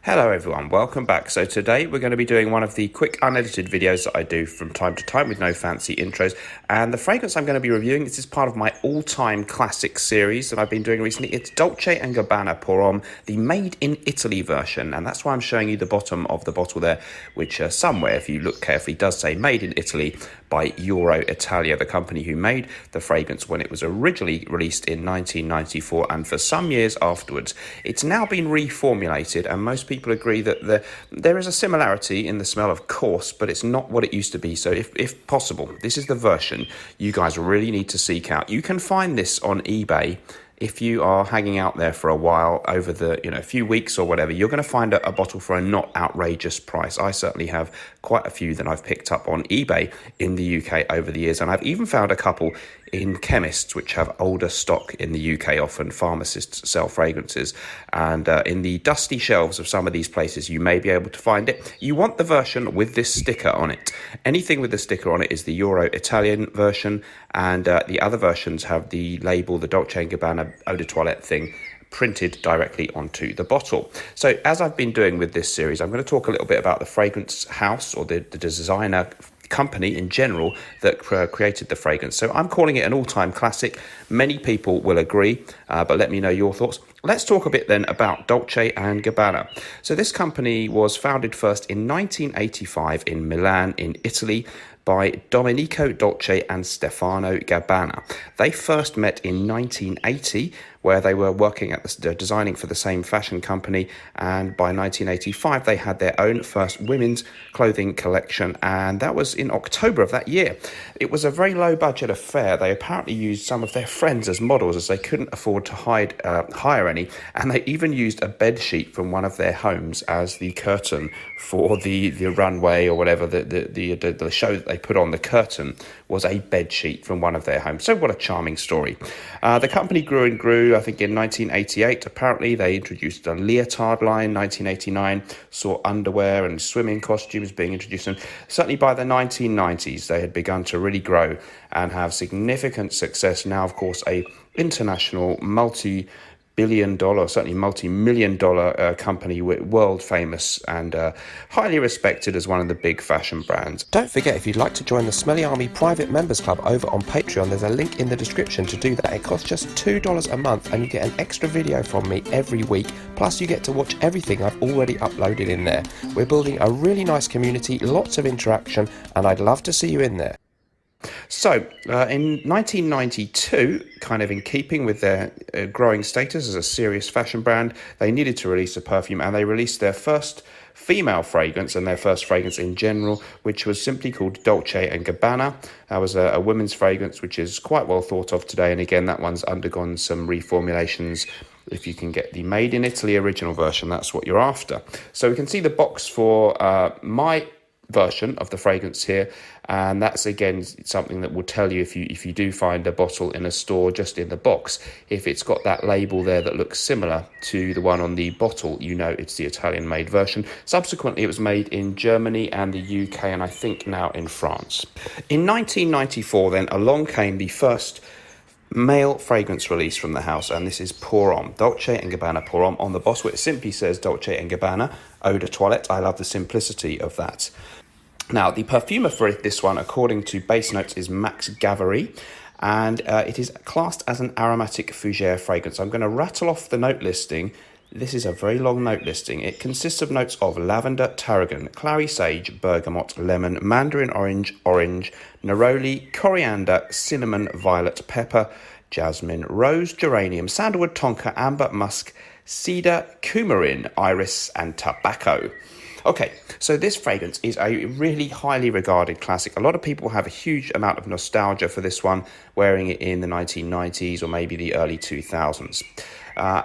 Hello everyone, welcome back. So today we're going to be doing one of the quick unedited videos that I do from time to time with no fancy intros. And the fragrance I'm going to be reviewing, this is part of my all-time classic series that I've been doing recently. It's Dolce & Gabbana Pour Homme, the Made in Italy version. And that's why I'm showing you the bottom of the bottle there, which somewhere, if you look carefully, does say Made in Italy by Euro Italia, the company who made the fragrance when it was originally released in 1994 and for some years afterwards. It's now been reformulated, and most people agree that there is a similarity in the smell, of course, but it's not what it used to be. So if possible, this is the version you guys really need to seek out. You can find this on eBay. If you are hanging out there for a while, over the a few weeks or whatever, you're going to find a bottle for a not outrageous price. I certainly have quite a few that I've picked up on eBay in the UK over the years, and I've even found a couple in chemists which have older stock in the UK. Often pharmacists sell fragrances, and in the dusty shelves of some of these places you may be able to find it. You want the version with this sticker on it. Anything with the sticker on it is the Euro Italian version, and the other versions have the label, the Dolce & Gabbana Eau de Toilette thing, printed directly onto the bottle. So as I've been doing with this series, I'm going to talk a little bit about the fragrance house, or the designer company in general that created the fragrance. So I'm calling it an all-time classic. Many people will agree, but let me know your thoughts. Let's talk a bit then about Dolce & Gabbana. So this company was founded first in 1985 in Milan in Italy by Domenico Dolce and Stefano Gabbana. They first met in 1980, where they were working at designing for the same fashion company, and by 1985 they had their own first women's clothing collection, and that was in October of that year. It was a very low budget affair. They apparently used some of their friends as models, as they couldn't afford to hire any, and they even used a bed sheet from one of their homes as the curtain for the runway or whatever, the show that they put on. The curtain was a bed sheet from one of their homes. So what a charming story. The company grew and grew. I think in 1988, apparently, they introduced a leotard line. 1989 saw underwear and swimming costumes being introduced. And certainly by the 1990s, they had begun to really grow and have significant success. Now, of course, a international multi-billion-dollar, certainly multi-million-dollar company, world famous and highly respected as one of the big fashion brands. Don't forget, if you'd like to join the Smelly Army private members club over on Patreon, there's a link in the description to do that. It costs just $2 a month, and you get an extra video from me every week, plus you get to watch everything I've already uploaded in there. We're building a really nice community, lots of interaction, and I'd love to see you in there. So, in 1992, kind of in keeping with their growing status as a serious fashion brand, they needed to release a perfume, and they released their first female fragrance and their first fragrance in general, which was simply called Dolce & Gabbana. That was a women's fragrance, which is quite well thought of today, and again, that one's undergone some reformulations. If you can get the Made in Italy original version, that's what you're after. So we can see the box for my version of the fragrance here, and that's again something that will tell you if you do find a bottle in a store, just in the box, if it's got that label there that looks similar to the one on the bottle, you know it's the Italian made version. Subsequently, it was made in Germany and the UK, and I think now in France. In 1994 then, along came the first male fragrance release from the house, and this is Pour Homme, Dolce & Gabbana Pour Homme. On the bottle it simply says Dolce & Gabbana Eau de Toilette. I love the simplicity of that. Now, the perfumer for this one, according to base notes, is Max Gavari, and it is classed as an aromatic fougere fragrance. I'm going to rattle off the note listing. This is a very long note listing. It consists of notes of lavender, tarragon, clary sage, bergamot, lemon, mandarin orange, neroli, coriander, cinnamon, violet, pepper, jasmine, rose, geranium, sandalwood, tonka, amber, musk, cedar, coumarin, iris, and tobacco. Okay, so this fragrance is a really highly regarded classic. A lot of people have a huge amount of nostalgia for this one, wearing it in the 1990s or maybe the early 2000s.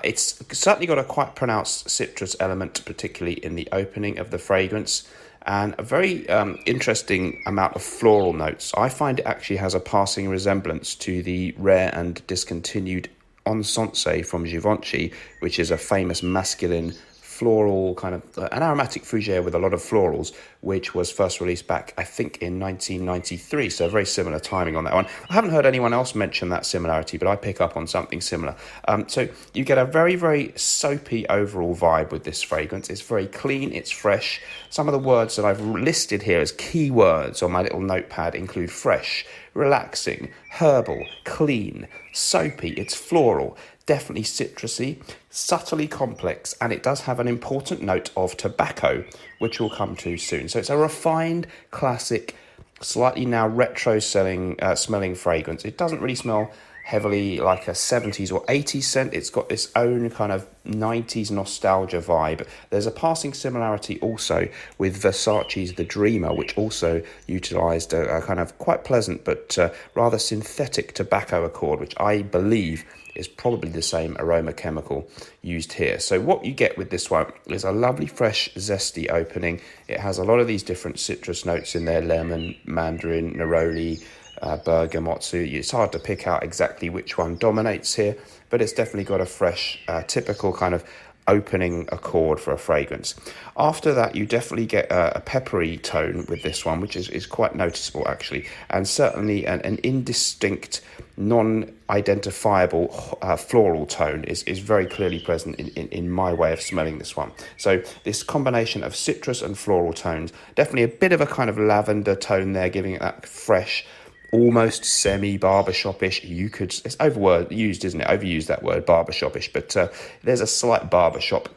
It's certainly got a quite pronounced citrus element, particularly in the opening of the fragrance, and a very interesting amount of floral notes. I find it actually has a passing resemblance to the rare and discontinued Encens from Givenchy, which is a famous masculine floral kind of an aromatic fougere with a lot of florals, which was first released back, I think, in 1993. So very similar timing on that one. I haven't heard anyone else mention that similarity, but I pick up on something similar. So you get a very, very soapy overall vibe with this fragrance. It's very clean, it's fresh. Some of the words that I've listed here as key words on my little notepad include fresh, relaxing, herbal, clean, soapy, it's floral, definitely citrusy, subtly complex, and it does have an important note of tobacco, which we'll come to soon. So it's a refined, classic, slightly now retro smelling fragrance. It doesn't really smell heavily like a 70s or 80s scent. It's got its own kind of 90s nostalgia vibe. There's a passing similarity also with Versace's The Dreamer, which also utilised a kind of quite pleasant but rather synthetic tobacco accord, which I believe is probably the same aroma chemical used here. So what you get with this one is a lovely, fresh, zesty opening. It has a lot of these different citrus notes in there: lemon, mandarin, neroli, bergamot. So it's hard to pick out exactly which one dominates here, but it's definitely got a fresh, typical kind of opening accord for a fragrance. After that, you definitely get a peppery tone with this one, which is quite noticeable actually, and certainly an indistinct, non-identifiable floral tone is very clearly present in my way of smelling this one. So this combination of citrus and floral tones, definitely a bit of a kind of lavender tone there, giving it that fresh, almost semi-barbershopish. It's overused, isn't it? Overused, that word, barbershopish, but there's a slight barbershop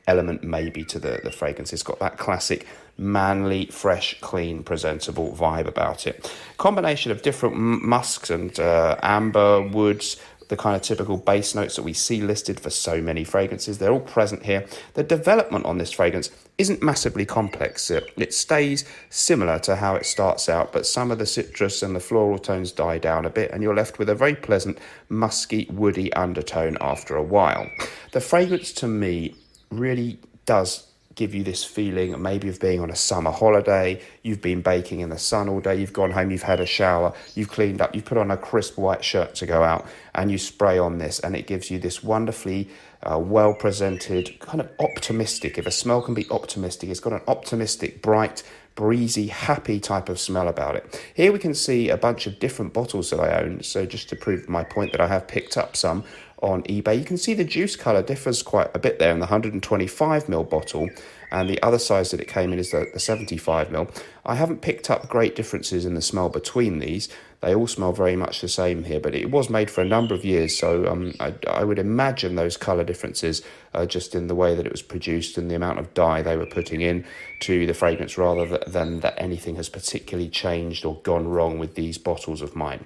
element maybe to the fragrance. It's got that classic manly, fresh, clean, presentable vibe about it. Combination of different musks and amber woods, the kind of typical base notes that we see listed for so many fragrances. They're all present here. The development on this fragrance isn't massively complex. It stays similar to how it starts out, but some of the citrus and the floral tones die down a bit, and you're left with a very pleasant, musky, woody undertone after a while. The fragrance, to me, really does give you this feeling maybe of being on a summer holiday. You've been baking in the sun all day, you've gone home, you've had a shower, you've cleaned up, you've put on a crisp white shirt to go out, and you spray on this, and it gives you this wonderfully well-presented, kind of optimistic, if a smell can be optimistic, it's got an optimistic, bright, breezy, happy type of smell about it. Here we can see a bunch of different bottles that I own, so just to prove my point that I have picked up some on eBay. You can see the juice colour differs quite a bit there in the 125ml bottle, and the other size that it came in is the 75ml. I haven't picked up great differences in the smell between these. They all smell very much the same here, but it was made for a number of years, so I would imagine those colour differences are just in the way that it was produced and the amount of dye they were putting in to the fragrance, rather than that anything has particularly changed or gone wrong with these bottles of mine.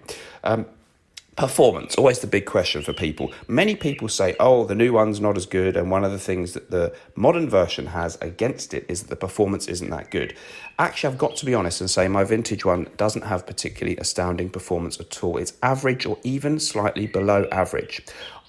Performance, always the big question for people. Many people say, oh, the new one's not as good, and one of the things that the modern version has against it is that the performance isn't that good. Actually, I've got to be honest and say my vintage one doesn't have particularly astounding performance at all. It's average or even slightly below average.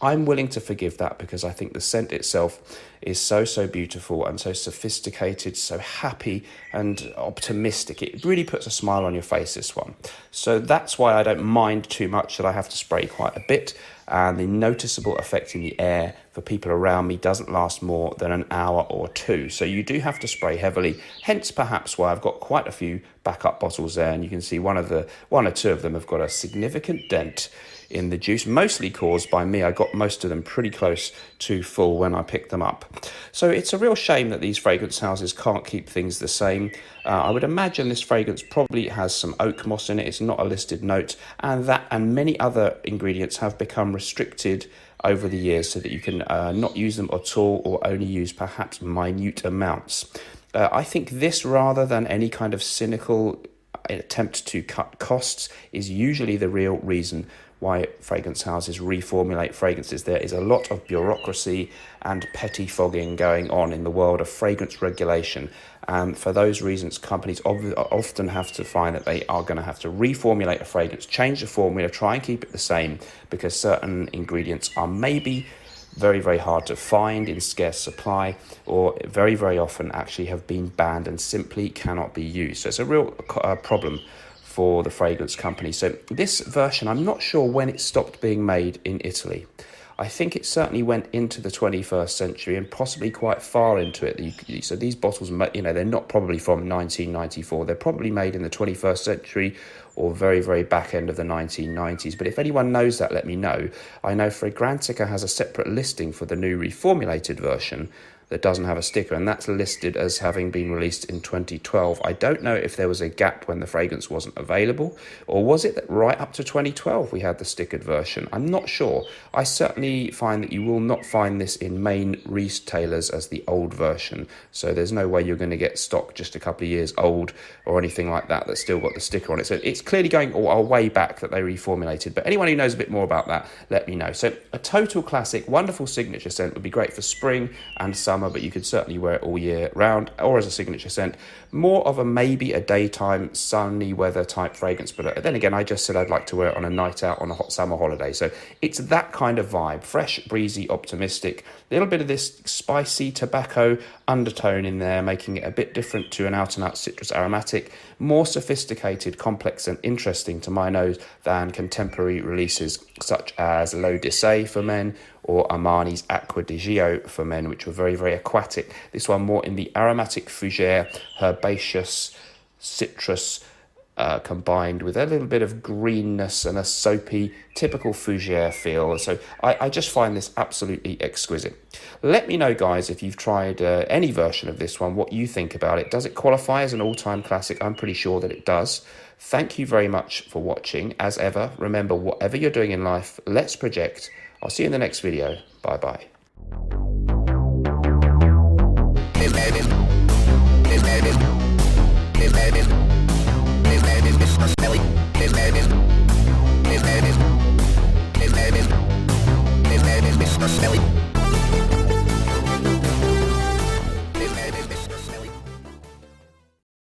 I'm willing to forgive that because I think the scent itself is so beautiful and so sophisticated, so happy and optimistic. It really puts a smile on your face, this one. So that's why I don't mind too much that I have to spray quite a bit, and the noticeable effect in the air for people around me doesn't last more than an hour or two. So you do have to spray heavily, hence perhaps why I've got quite a few backup bottles there, and you can see one or two of them have got a significant dent in the juice, mostly caused by me. I got most of them pretty close to full when I picked them up. So it's a real shame that these fragrance houses can't keep things the same. I would imagine this fragrance probably has some oak moss in it. It's not a listed note, and that and many other ingredients have become restricted over the years so that you can not use them at all, or only use perhaps minute amounts. I think this, rather than any kind of cynical attempt to cut costs, is usually the real reason why fragrance houses reformulate fragrances. There is a lot of bureaucracy and pettifogging going on in the world of fragrance regulation. And for those reasons, companies often have to find that they are going to have to reformulate a fragrance, change the formula, try and keep it the same, because certain ingredients are maybe very hard to find in scarce supply, or very often actually have been banned and simply cannot be used. So it's a real problem for the fragrance company. So this version, I'm not sure when it stopped being made in Italy. I think it certainly went into the 21st century and possibly quite far into it. So these bottles, they're not probably from 1994. They're probably made in the 21st century or very, very back end of the 1990s. But if anyone knows that, let me know. I know Fragrantica has a separate listing for the new reformulated version that doesn't have a sticker, and that's listed as having been released in 2012. I don't know if there was a gap when the fragrance wasn't available, or was it that right up to 2012 we had the stickered version? I'm not sure. I certainly find that you will not find this in main retailers as the old version, so there's no way you're going to get stock just a couple of years old or anything like that that's still got the sticker on it. So it's clearly going a way back that they reformulated, but anyone who knows a bit more about that, let me know. So a total classic, wonderful signature scent, would be great for spring and summer, but you could certainly wear it all year round, or as a signature scent. More of a maybe a daytime sunny weather type fragrance, but then again, I just said I'd like to wear it on a night out on a hot summer holiday. So it's that kind of vibe, fresh, breezy, optimistic, a little bit of this spicy tobacco undertone in there, making it a bit different to an out and out citrus aromatic, more sophisticated, complex and interesting to my nose than contemporary releases such as L'Odyssée for men or Armani's Acqua di Gio for men, which were very, very aquatic. This one more in the aromatic fougere, herbaceous, citrus, combined with a little bit of greenness and a soapy, typical fougere feel. So I just find this absolutely exquisite. Let me know, guys, if you've tried any version of this one, what you think about it. Does it qualify as an all-time classic? I'm pretty sure that it does. Thank you very much for watching. As ever, remember, whatever you're doing in life, let's project. I'll see you in the next video. Bye-bye.